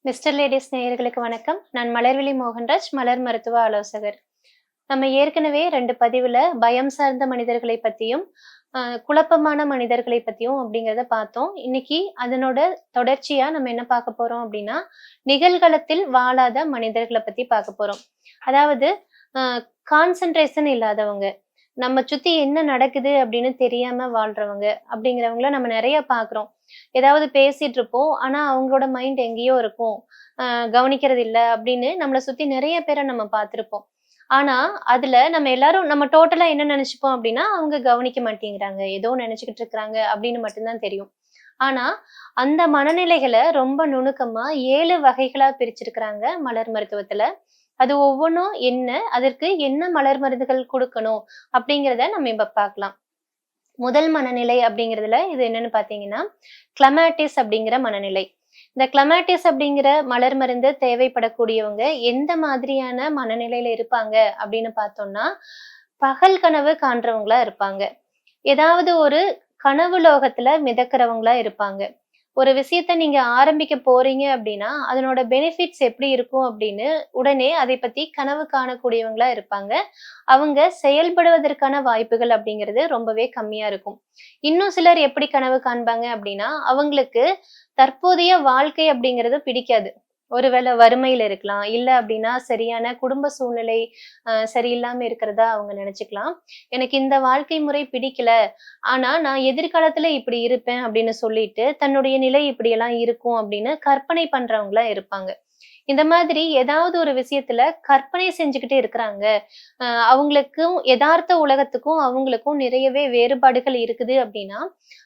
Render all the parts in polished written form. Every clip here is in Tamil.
மிஸ்டர் லேடிஸ் நேயர்களுக்கு வணக்கம். நான் மலர்விழி மோகன்ராஜ், மலர் மருத்துவ ஆலோசகர். நம்ம ஏற்கனவே 2 பதிவுல பயம் சார்ந்த மனிதர்களை பத்தியும், குழப்பமான மனிதர்களை பத்தியும் அப்படிங்கிறத பார்த்தோம். இன்னைக்கு அதனோட தொடர்ச்சியா நம்ம என்ன பார்க்க போறோம் அப்படின்னா, நிகழ்காலத்தில் வாழாத மனிதர்கள பத்தி பார்க்க போறோம். அதாவது அ கான்சன்ட்ரேஷன் இல்லாதவங்க. நம்ம சுத்தி என்ன நடக்குது அப்படின்னு தெரியாம வாழ்றவங்க, அப்படிங்கிறவங்கள நம்ம நெறைய பார்க்குறோம். ஏதாவது பேசிட்டு இருப்போம். ஆனா அவங்களோட மைண்ட் எங்கேயோ இருக்கும். கவனிக்கிறது இல்ல அப்படின்னு நம்மள சுத்தி நெறைய பேர நம்ம பார்த்திருப்போம். ஆனா, அதுல நம்ம எல்லாரும் நம்ம டோட்டலா என்ன நெனச்சுப்போம் அப்டின்னா, அவங்க கவனிக்க மாட்டேங்கிறாங்க. ஏதோ நெனச்சுக்கிட்டு இருக்கிறாங்க அப்படின்னு மட்டும் தான் தெரியும். ஆனா, அந்த மனநிலைகள ரொம்ப நுணுக்கமா 7 வகைகளா பிரிச்சிருக்கிறாங்க மலர் மருத்துவத்துல. அது ஒவ்வொன்னும் என்ன, அதற்கு என்ன மலர் மருந்துகள் குடுக்கணும் அப்படிங்கிறத நம்ம இப்ப பார்க்கலாம். முதல் மனநிலை அப்படிங்கிறதுல இது என்னன்னு பார்த்தீங்கன்னா, கிளமாட்டிஸ் அப்படிங்கிற மனநிலை. இந்த கிளமாட்டிஸ் அப்படிங்கிற மலர் மருந்து தேவைப்படக்கூடியவங்க எந்த மாதிரியான மனநிலையில இருப்பாங்க அப்படின்னு பார்த்தோம்னா, பகல் கனவு காண்றவங்களா இருப்பாங்க. ஏதாவது ஒரு கனவு லோகத்துல மிதக்கிறவங்களா இருப்பாங்க. ஒரு விஷயத்த நீங்க ஆரம்பிக்க போறீங்க அப்படின்னா, அதனோட பெனிஃபிட்ஸ் எப்படி இருக்கும் அப்படின்னு உடனே அதை பத்தி கனவு காணக்கூடியவங்களா இருப்பாங்க. அவங்க செயல்படுவதற்கான வாய்ப்புகள் அப்படிங்கிறது ரொம்பவே கம்மியா இருக்கும். இன்னும் சிலர் எப்படி கனவு காண்பாங்க அப்படின்னா, அவங்களுக்கு தற்போதைய வாழ்க்கை அப்படிங்கிறது பிடிக்காது. ஒருவேளை வறுமையில இருக்கலாம். இல்ல அப்படின்னா சரியான குடும்ப சூழ்நிலை சரியில்லாம இருக்கிறதா அவங்க நினைச்சுக்கலாம். எனக்கு இந்த வாழ்க்கை முறை பிடிக்கல. ஆனா நான் எதிர்காலத்துல இப்படி இருப்பேன் அப்படின்னு சொல்லிட்டு, தன்னுடைய நிலை இப்படியெல்லாம் இருக்கும் அப்படின்னு கற்பனை பண்றவங்களா இருப்பாங்க. இந்த மாதிரி ஏதாவது ஒரு விஷயத்துல கற்பனை செஞ்சுக்கிட்டே இருக்கிறாங்க. அவங்களுக்கும் எதார்த்த உலகத்துக்கும், அவங்களுக்கும் நிறையவே வேறுபாடுகள் இருக்குது அப்படின்னா,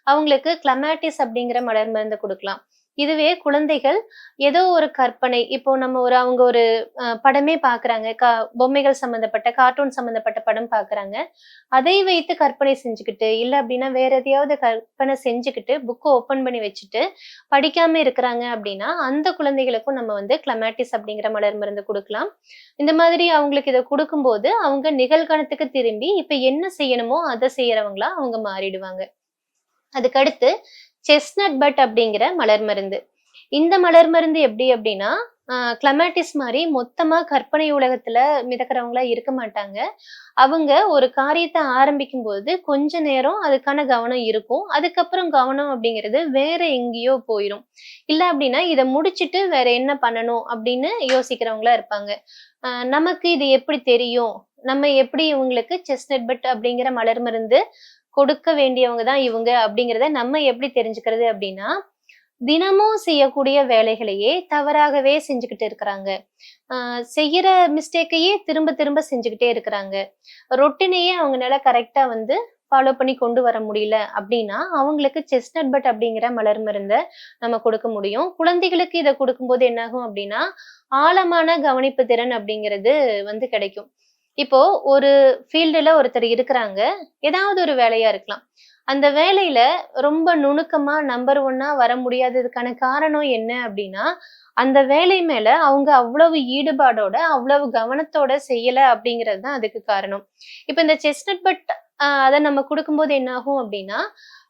அவங்களுக்கு கிளமாட்டிஸ் அப்படிங்கிற மலர் மருந்த குடுக்கலாம். இதுவே குழந்தைகள் ஏதோ ஒரு கற்பனை, இப்போ நம்ம அவங்க ஒரு படமே பார்க்குறாங்க. பொம்மைகள் சம்மந்தப்பட்ட, கார்ட்டூன் சம்மந்தப்பட்ட படம் பார்க்குறாங்க. அதை வைத்து கற்பனை செஞ்சுக்கிட்டு, இல்ல அப்படின்னா வேற எதையாவது கற்பனை செஞ்சுக்கிட்டு, புக்க ஓப்பன் பண்ணி வச்சுட்டு, படிக்காம இருக்கிறாங்க அப்படின்னா, அந்த குழந்தைகளுக்கும் நம்ம கிளமாட்டிஸ் அப்படிங்கிற மலர் மருந்து குடுக்கலாம். இந்த மாதிரி அவங்களுக்கு இத குடுக்கும்போது, அவங்க நிகழ்காலத்துக்கு திரும்பி, இப்ப என்ன செய்யணுமோ அத செய்யறவங்களா அவங்க மாறிடுவாங்க. அதுக்கடுத்து செஸ்னட் பட் அப்படிங்கிற மலர் மருந்து. இந்த மலர் மருந்து எப்படி அப்படின்னா, கிளமாட்டிஸ் மாரி மொத்தமா கற்பனை உலகத்துல மிதக்கிறவங்களா இருக்க மாட்டாங்க. அவங்க ஒரு காரியத்த ஆரம்பிக்கும்போது கொஞ்ச நேரம் அதுக்கான கவனம் இருக்கும். அதுக்கப்புறம் கவனம் அப்படிங்கிறது வேற எங்கேயோ போயிரும். இல்ல அப்படின்னா, இத முடிச்சுட்டு வேற என்ன பண்ணணும் அப்படின்னு யோசிக்கிறவங்களா இருப்பாங்க. நமக்கு இது எப்படி தெரியும்? நம்ம எப்படி இவங்களுக்கு செஸ்னட் பட் அப்படிங்கிற மலர் மருந்து கொடுக்க வேண்டியவங்க தான் இவங்க அப்படிங்கிறத நம்ம எப்படி தெரிஞ்சுக்கிறது அப்படின்னா, தினமும் செய்யக்கூடிய வேலைகளையே தவறாகவே செஞ்சுகிட்டு இருக்கிறாங்க. செய்யற மிஸ்டேக்கையே திரும்ப திரும்ப செஞ்சுகிட்டே இருக்கிறாங்க. ரொட்டீனையே அவங்கனால கரெக்ட்டா ஃபாலோ பண்ணி கொண்டு வர முடியல அப்படின்னா, அவங்களுக்கு செஸ்னட் பட் அப்படிங்கிற மலர் மருந்த நம்ம கொடுக்க முடியும். குழந்தைகளுக்கு இத குடுக்கும்போது என்னாகும் அப்படின்னா, ஆழமான கவனிப்பு திறன் அப்படிங்கிறது கிடைக்கும். இப்போ ஒரு ஃபீல்டுல ஒருத்தர் இருக்கிறாங்க. ஏதாவது ஒரு வேலையா இருக்கலாம். அந்த வேலையில ரொம்ப நுணுக்கமா நம்பர் 1 வர முடியாததுக்கான காரணம் என்ன அப்டின்னா, அந்த வேலை மேல அவங்க அவ்வளவு ஈடுபாடோட, அவ்வளவு கவனத்தோட செய்யல அப்டிங்கிறது தான் அதுக்கு காரணம். இப்ப இந்த செஸ்னட் பட் அத நம்ம குடுக்கும்போது என்ன ஆகும் அப்டின்னா,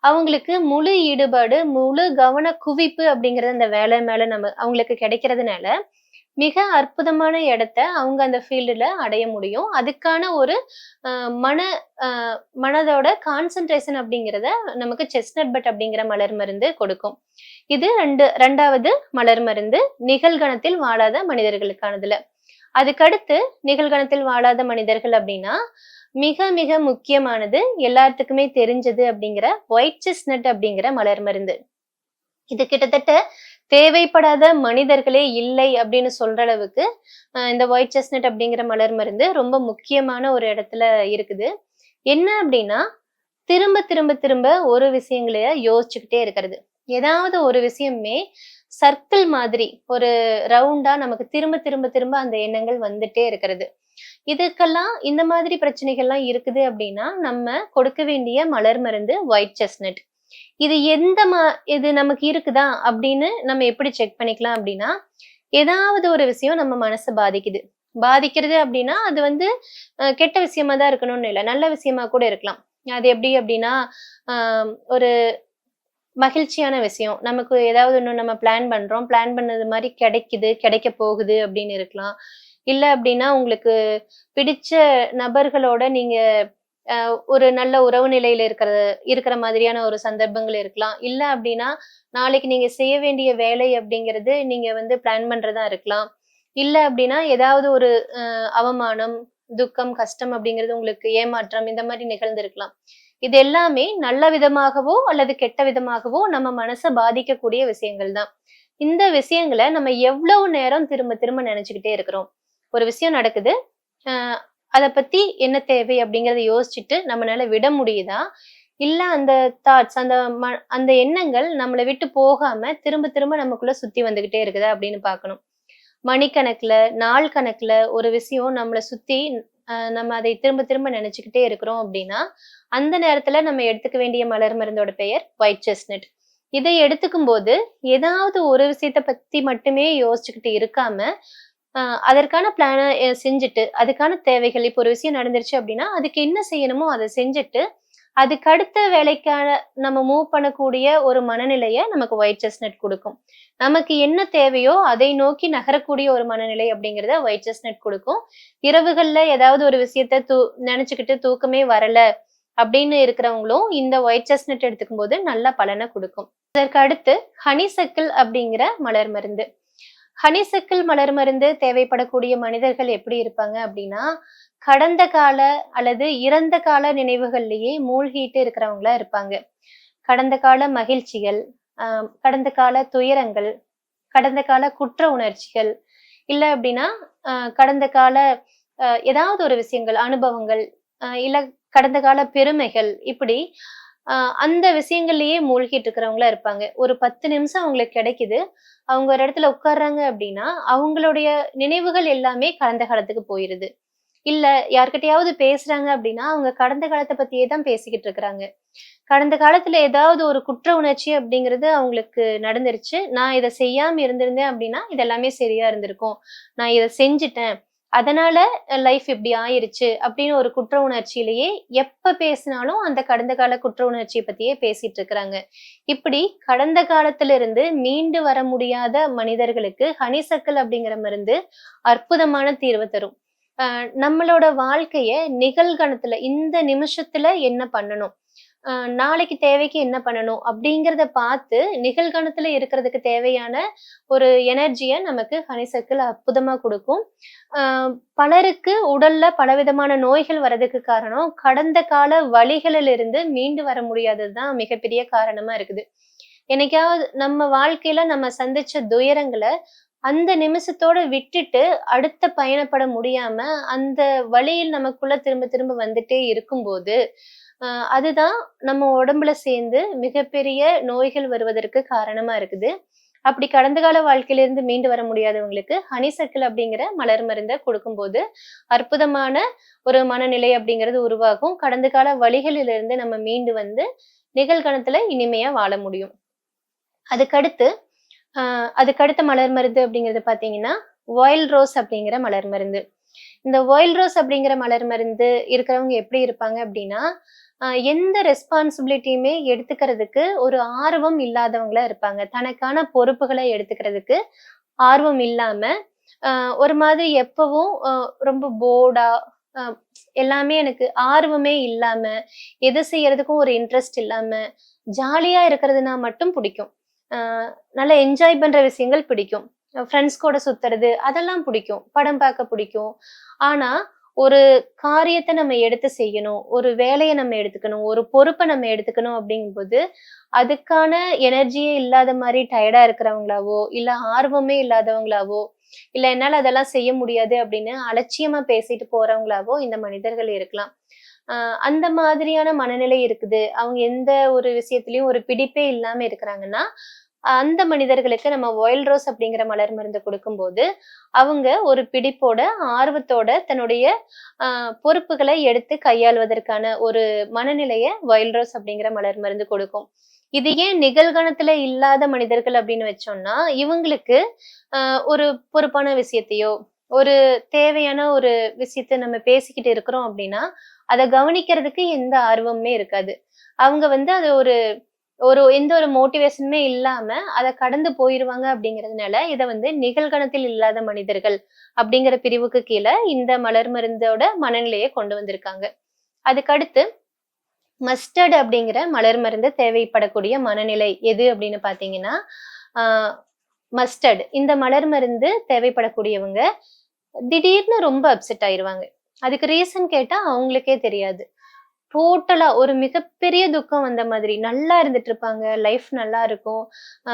அவங்களுக்கு முழு ஈடுபாடு, முழு கவன குவிப்பு அப்டிங்கிறது அந்த வேலை மேல அவங்களுக்கு கிடைக்கிறதுனால, மிக அற்புதமான இடத்த அவங்க அந்த ஃபீல்டுல அடைய முடியும். அதுக்கான ஒரு அ மன அ மனதோட கான்சன்ட்ரேஷன் அப்படிங்கிறத நமக்கு செஸ்னட் பட் அப்படிங்கிற மலர் மருந்து கொடுக்கும். இது 2வது மலர் மருந்து நிகழ்கணத்தில் வாழாத மனிதர்களுக்கானதுல. அதுக்கடுத்து நிகழ்கணத்தில் வாழாத மனிதர்கள் அப்படின்னா, மிக மிக முக்கியமானது எல்லாத்துக்குமே தெரிஞ்சது அப்படிங்கிற ஒயிட் செஸ்னட் அப்படிங்கிற மலர் மருந்து. இது கிட்டத்தட்ட தேவைப்படாத மனிதர்களே இல்லை அப்படின்னு சொல்ற அளவுக்கு, இந்த ஒயிட் செஸ்னட் அப்படிங்கிற மலர் மருந்து ரொம்ப முக்கியமான ஒரு இடத்துல இருக்குது. என்ன அப்படின்னா, திரும்ப திரும்ப திரும்ப ஒரு விஷயங்கள யோசிச்சுக்கிட்டே இருக்கிறது. ஏதாவது ஒரு விஷயமே சர்க்கிள் மாதிரி ஒரு ரவுண்டா நமக்கு திரும்ப திரும்ப திரும்ப அந்த எண்ணங்கள் வந்துட்டே இருக்கிறது. இதுக்கெல்லாம் இந்த மாதிரி பிரச்சனைகள்லாம் இருக்குது அப்படின்னா, நம்ம கொடுக்க வேண்டிய மலர் மருந்து ஒயிட் செஸ்னட். இது எந்த இது நமக்கு இருக்குதா அப்படின்னு நம்ம எப்படி செக் பண்ணிக்கலாம் அப்படின்னா, ஏதாவது ஒரு விஷயம் நம்ம மனச பாதிக்குது. பாதிக்கிறது அப்படின்னா, அது கெட்ட விஷயமா தான் இருக்கணும்னு இல்ல. நல்ல விஷயமா கூட இருக்கலாம். அது எப்படி அப்படின்னா, அ ஒரு மகிழ்ச்சியான விஷயம். நமக்கு ஏதாவது ஒண்ணு நம்ம பிளான் பண்றோம். பிளான் பண்ணது மாரி கிடைக்குது, கிடைக்க போகுது அப்படின்னு இருக்கலாம். இல்ல அப்படின்னா, உங்களுக்கு பிடிச்ச நபர்களோட நீங்க ஒரு நல்ல உறவு நிலையில இருக்கிற மாதிரியான ஒரு சந்தர்ப்பங்கள் இருக்கலாம். இல்ல அப்படின்னா, நாளைக்கு நீங்க செய்ய வேண்டிய வேலை அப்படிங்கிறது நீங்க வந்து பிளான் பண்றதா இருக்கலாம். இல்ல அப்படின்னா, ஏதாவது ஒரு அவமானம், துக்கம், கஷ்டம் அப்படிங்கிறது உங்களுக்கு ஏமாற்றம் இந்த மாரி நிகழ்ந்திருக்கலாம். இது எல்லாமே நல்ல விதமாகவோ, அல்லது கெட்ட விதமாகவோ நம்ம மனச பாதிக்கக்கூடிய விஷயங்கள் தான். இந்த விஷயங்கள நம்ம எவ்வளவு நேரம் திரும்ப திரும்ப நெனச்சுக்கிட்டே இருக்கிறோம். ஒரு விஷயம் நடக்குது. அ அத பத்தி என்ன தேவை அப்படிங்கிறத யோசிச்சுட்டு நம்மனால விட முடியுதா? இல்ல அந்த தாட்ஸ் அந்த எண்ணங்கள் நம்மள விட்டு போகாம திரும்ப திரும்ப நமக்குள்ள சுத்தி வந்துகிட்டே இருக்குதா அப்படின்னு பார்க்கணும். மணிக்கணக்குல, நாள் கணக்குல ஒரு விஷயம் நம்மள சுத்தி நம்ம அதை திரும்ப திரும்ப நெனச்சுக்கிட்டே இருக்கிறோம் அப்படின்னா, அந்த நேரத்துல நம்ம எடுத்துக்க வேண்டிய மலர் மருந்தோட பெயர் ஒயிட் செஸ்னட். இதை எடுத்துக்கும்போது, ஏதாவது ஒரு விஷயத்த பத்தி மட்டுமே யோசிச்சுக்கிட்டு இருக்காம, அ அதற்கான பிளான செஞ்சுட்டு, அதுக்கான தேவைகள் இப்போ ஒரு விஷயம் நடந்துருச்சு அப்படின்னா, அதுக்கு என்ன செய்யணுமோ அத செஞ்சுட்டு, அதுக்கு அடுத்த வேலைக்கான நம்ம மூவ் பண்ணக்கூடிய ஒரு மனநிலைய நமக்கு ஒயிட் செஸ்னட் குடுக்கும். நமக்கு என்ன தேவையோ அதை நோக்கி நகரக்கூடிய ஒரு மனநிலை அப்படிங்கிறத ஒயிட் செஸ்னட் குடுக்கும். இரவுகள்ல ஏதாவது ஒரு விஷயத்த நெனச்சுக்கிட்டு தூக்கமே வரல அப்படின்னு இருக்கிறவங்களும் இந்த ஒயிட் செஸ்னட் எடுத்துக்கும்போது நல்ல பலன குடுக்கும். அதற்கு அடுத்து ஹனிசக்கிள் அப்படிங்கிற மலர் மருந்து. ஹனிசக்கிள் மலர் மருந்து தேவைப்படக்கூடிய மனிதர்கள் எப்படி இருப்பாங்க அப்படின்னா, கடந்த கால அல்லது இறந்த கால நினைவுகள்லயே மூழ்கிட்டு இருக்கிறவங்களா இருப்பாங்க. கடந்த கால மகிழ்ச்சிகள், அ கடந்த கால துயரங்கள், கடந்த கால குற்ற உணர்ச்சிகள், இல்ல அப்படின்னா, கடந்த கால ஏதாவது ஒரு விஷயங்கள், அனுபவங்கள், இல்ல கடந்த கால பெருமைகள், இப்படி அ அந்த விஷயங்கள்லயே மூழ்கிட்டு இருக்கிறவங்களா இருப்பாங்க. ஒரு 10 நிமிஷம் அவங்களுக்கு கிடைக்குது. அவங்க ஒரு இடத்துல உட்கார்றாங்க அப்படின்னா, அவங்களுடைய நினைவுகள் எல்லாமே கடந்த காலத்துக்கு போயிருது. இல்ல யார்கிட்டயாவது பேசுறாங்க அப்படின்னா, அவங்க கடந்த காலத்த பத்தியே தான் பேசிக்கிட்டு இருக்கிறாங்க. கடந்த காலத்துல ஏதாவது ஒரு குற்ற உணர்ச்சி அப்படிங்கிறது அவங்களுக்கு நடந்துருச்சு. நான் இத செய்யாம இருந்திருந்தேன் அப்படின்னா, இது எல்லாமே சரியா இருந்திருக்கும். நான் இத செஞ்சுட்டேன். அதனால லைஃப் இப்படி ஆயிருச்சு அப்படின்னு ஒரு குற்ற உணர்ச்சியிலேயே எப்ப பேசினாலும் அந்த கடந்த கால குற்ற உணர்ச்சிய பத்தியே பேசிட்டு இருக்கிறாங்க. இப்படி கடந்த காலத்திலிருந்து மீண்டு வர முடியாத மனிதர்களுக்கு ஹனிசக்கிள் அப்படிங்கிற மருந்து அற்புதமான தீர்வ தரும். நம்மளோட வாழ்க்கைய நிகழ்காலத்துல இந்த நிமிஷத்துல என்ன பண்ணணும்? அ நாளைக்கு தேவைக்கு என்ன பண்ணணும்? அப்படிங்கிறத பார்த்து நிகழ்காலத்துல இருக்கிறதுக்கு தேவையான ஒரு எனர்ஜிய நமக்கு ஹனிசக்கிள் அற்புதமா குடுக்கும். அ பலருக்கு உடல்ல பலவிதமான நோய்கள் வரதுக்கு காரணம், கடந்த கால வலிகளிலிருந்து மீண்டு வர முடியாதது தான் மிகப்பெரிய காரணமா இருக்குது. என்னைக்காவது நம்ம வாழ்க்கையில நம்ம சந்திச்ச துயரங்கள அந்த நிமிஷத்தோட விட்டுட்டு, அடுத்த பயணப்பட முடியாம, அந்த வலியில் நமக்குள்ள திரும்ப திரும்ப வந்துட்டே இருக்கும்போது, அ அதுதான் நம்ம உடம்புல சேர்ந்து மிகப்பெரிய நோய்கள் வருவதற்கு காரணமா இருக்குது. அப்படி கடந்த கால வாழ்க்கையிலிருந்து மீண்டு வர முடியாதவங்களுக்கு, ஹனிசக்கிள் அப்படிங்கிற மலர் மருந்த குடுக்கும்போது, அற்புதமான ஒரு மனநிலை அப்படிங்கிறது உருவாகும். கடந்த கால வலிகளிலிருந்து நம்ம மீண்டு வந்து, நிகழ்காலத்துல இனிமையா வாழ முடியும். அதுக்கடுத்து அ அதுக்கடுத்த மலர் மருந்து அப்படிங்கிறது பார்த்தீங்கன்னா, ஒயில்ட் ரோஸ் அப்படிங்கிற மலர் மருந்து. இந்த ஒயில்ட் ரோஸ் அப்படிங்கிற மலர் மருந்து இருக்கிறவங்க எப்படி இருப்பாங்க அப்படின்னா, எந்த ரெஸ்பான்சிபிலிட்டியுமே எடுத்துக்கிறதுக்கு ஒரு ஆர்வம் இல்லாதவங்களா இருப்பாங்க. தனக்கான பொறுப்புகள எடுத்துக்கிறதுக்கு ஆர்வம் இல்லாம, அ ஒரு மாதிரி எப்பவும் ரொம்ப போர்டா, அ எல்லாமே எனக்கு ஆர்வமே இல்லாம, எது செய்யறதுக்கும் ஒரு இன்ட்ரெஸ்ட் இல்லாம, ஜாலியா இருக்கிறதுனா மட்டும் பிடிக்கும். அ நல்லா என்ஜாய் பண்ற விஷயங்கள் பிடிக்கும். ஃப்ரெண்ட்ஸ் கூட சுத்துறது, அதெல்லாம் பிடிக்கும். படம் பார்க்க பிடிக்கும். ஆனா, ஒரு காரியத்த நம்ம எடுத்து செய்யணும். ஒரு வேலைய நம்ம எடுத்துக்கணும். ஒரு பொறுப்ப நம்ம எடுத்துக்கணும் அப்படிங்கும்போது, அதுக்கான எனர்ஜியே இல்லாத மாரி டயர்டா இருக்கிறவங்களாவோ, இல்ல ஆர்வமே இல்லாதவங்களாவோ, இல்ல என்னால அதெல்லாம் செய்ய முடியாது அப்படின்னு அலட்சியமா பேசிட்டு போறவங்களாவோ இந்த மனிதர்கள் இருக்கலாம். அ அந்த மாதிரியான மனநிலை இருக்குது. அவங்க எந்த ஒரு விஷயத்திலயும் ஒரு பிடிப்பே இல்லாம இருக்கிறாங்கன்னா, அந்த மனிதர்களுக்கு நம்ம ஒயில்ட் ரோஸ் அப்படிங்கிற மலர் மருந்து குடுக்கும்போது, அவங்க ஒரு பிடிப்போட, ஆர்வத்தோட தன்னுடைய அ பொறுப்புகள எடுத்து கையாளுவதற்கான ஒரு மனநிலைய ஒயில்ட் ரோஸ் அப்படிங்கிற மலர் மருந்து கொடுக்கும். இது ஏன் நிகழ்காலத்துல இல்லாத மனிதர்கள் அப்படின்னு வச்சோம்னா, இவங்களுக்கு அ ஒரு பொறுப்பான விஷயத்தையோ, ஒரு தேவையான ஒரு விஷயத்த நம்ம பேசிக்கிட்டு இருக்கிறோம் அப்படின்னா, அத கவனிக்கிறதுக்கு எந்த ஆர்வமுமே இருக்காது. அவங்க வந்து அத ஒரு எந்த ஒரு மோட்டிவேஷனுமே இல்லாம அத கடந்து போயிருவாங்க அப்படிங்கிறதுனால, இத வந்து நிகழ்கணத்தில் இல்லாத மனிதர்கள் அப்படிங்கிற பிரிவுக்கு கீழ இந்த மலர் மருந்தோட மனநிலைய கொண்டு வந்திருக்காங்க. அதுக்கடுத்து மஸ்டர்ட் அப்படிங்கிற மலர் மருந்து தேவைப்படக்கூடிய மனநிலை எது அப்படின்னு பார்த்தீங்கன்னா, ஆ மஸ்டர்ட் இந்த மலர் மருந்து தேவைப்படக்கூடியவங்க திடீர்னு ரொம்ப அப்செட் ஆயிருவாங்க. அதுக்கு ரீசன் கேட்டா அவங்களுக்கே தெரியாது. டோட்டலா ஒரு மிகப்பெரிய துக்கம் வந்த மாதிரி. நல்லா இருந்துட்டு இருப்பாங்க. லைஃப் நல்லா இருக்கும். அ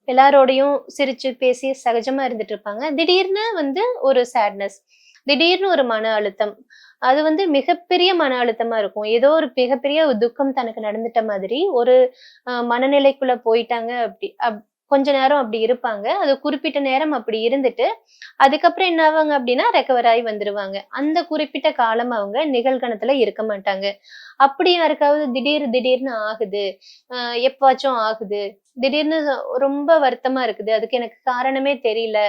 எல்லாரோடையும் சிரிச்சு, பேசி சகஜமா இருந்துட்டு இருப்பாங்க. திடீர்னு வந்து ஒரு சேட்னஸ். திடீர்னு ஒரு மன அழுத்தம். அது வந்து மிகப்பெரிய மன அழுத்தமா இருக்கும். ஏதோ ஒரு மிகப்பெரிய ஒரு துக்கம் தனக்கு நடந்துட்ட மாதிரி ஒரு மனநிலைக்குள்ள போயிட்டாங்க கொஞ்ச நேரம் அப்படி இருப்பாங்க. அது குறிப்பிட்ட நேரம் அப்படி இருந்துட்டு, அதுக்கப்புறம் என்ன ஆவாங்க அப்படின்னா, ரெக்கவர் ஆயி வந்துருவாங்க. அந்த குறிப்பிட்ட காலம் அவங்க நிகழ்கணத்துல இருக்க மாட்டாங்க. அப்படி யாருக்காவது திடீர்னு ஆகுது. அ எப்பவாச்சும் ஆகுது. திடீர்னு ரொம்ப வருத்தமா இருக்குது. அதுக்கு எனக்கு காரணமே தெரியல.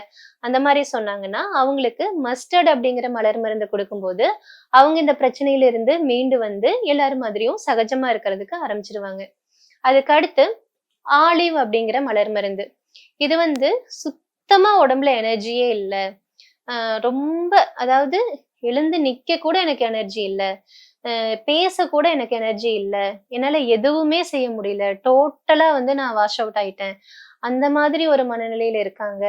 அந்த மாரி சொன்னாங்கன்னா, அவங்களுக்கு மஸ்டர்ட் அப்படிங்கிற மலர் மருந்து குடுக்கும்போது, அவங்க இந்த பிரச்சனையிலிருந்து மீண்டு வந்து எல்லார் மாதிரியும் சகஜமா இருக்கிறதுக்கு ஆரம்பிச்சுருவாங்க. அதுக்கு அடுத்து ஆலிவ் அப்படிங்கிற மலர் மருந்து. இது வந்து சுத்தமா உடம்புல எனர்ஜியே இல்ல. அ ரொம்ப அதாவது எழுந்து நிக்க கூட எனக்கு எனர்ஜி இல்ல. பேச கூட எனக்கு எனர்ஜி இல்ல. என்னால எதுவுமே செய்ய முடியல. டோட்டலா வந்து நான் வாஷ் அவுட் ஆயிட்டேன். அந்த மாதிரி ஒரு மனநிலையில இருக்காங்க.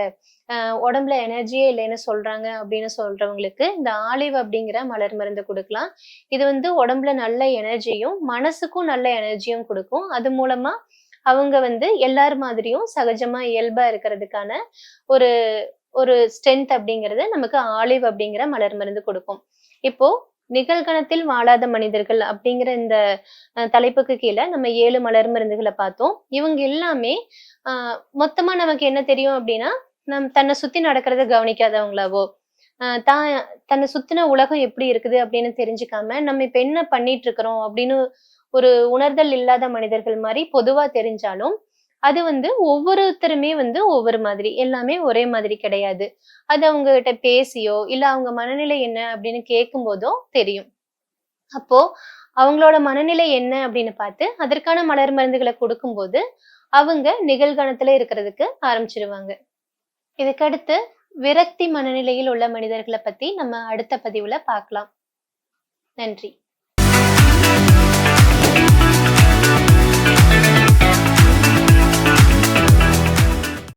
அ உடம்புல எனர்ஜியே இல்லைன்னு சொல்றாங்க அப்படின்னு சொல்றவங்களுக்கு, இந்த ஆலிவ் அப்படிங்கிற மலர் மருந்து குடுக்கலாம். இது வந்து உடம்புல நல்ல எனர்ஜியும், மனசுக்கும் நல்ல எனர்ஜியும் குடுக்கும். அது மூலமா அவங்க வந்து எல்லார் மாதிரியும் சகஜமா இயல்பா இருக்கிறதுக்கான ஒரு ஒரு ஸ்ட்ரென்த் அப்படிங்கிறது நமக்கு ஆலிவ் அப்படிங்கிற மலர் மருந்து குடுக்கும். இப்போ நிகழ்காலத்தில் வாழாத மனிதர்கள் அப்படிங்கிற இந்த தலைப்புக்கு கீழ நம்ம 7 மலர் மருந்துகள பார்த்தோம். இவங்க எல்லாமே அ மொத்தமா நமக்கு என்ன தெரியும் அப்படின்னா, தன்ன சுத்தி நடக்கிறத கவனிக்காதவங்களாவோ, அ தான் தன்ன சுத்தின உலகம் எப்படி இருக்குது அப்படின்னு தெரிஞ்சுக்காம, நம்ம இப்ப என்ன பண்ணிட்டு இருக்கிறோம் அப்படின்னு ஒரு உணர்தல் இல்லாத மனிதர்கள் மாரி பொதுவா தெரிஞ்சாலும், அது வந்து ஒவ்வொருத்தருமே வந்து ஒவ்வொரு மாதிரி. எல்லாமே ஒரே மாதிரி கிடையாது. அது அவங்ககிட்ட பேசியோ, இல்ல அவங்க மனநிலை என்ன அப்படின்னு கேட்கும்போதோ தெரியும். அப்போ அவங்களோட மனநிலை என்ன அப்படின்னு பார்த்து, அதற்கான மலர் மருந்துகள குடுக்கும்போது, அவங்க நிகழ்காலத்துல இருக்கிறதுக்கு ஆரம்பிச்சுருவாங்க. இதுக்கடுத்து விரக்தி மனநிலையில் உள்ள மனிதர்கள பத்தி நம்ம அடுத்த பதிவுல பார்க்கலாம். நன்றி.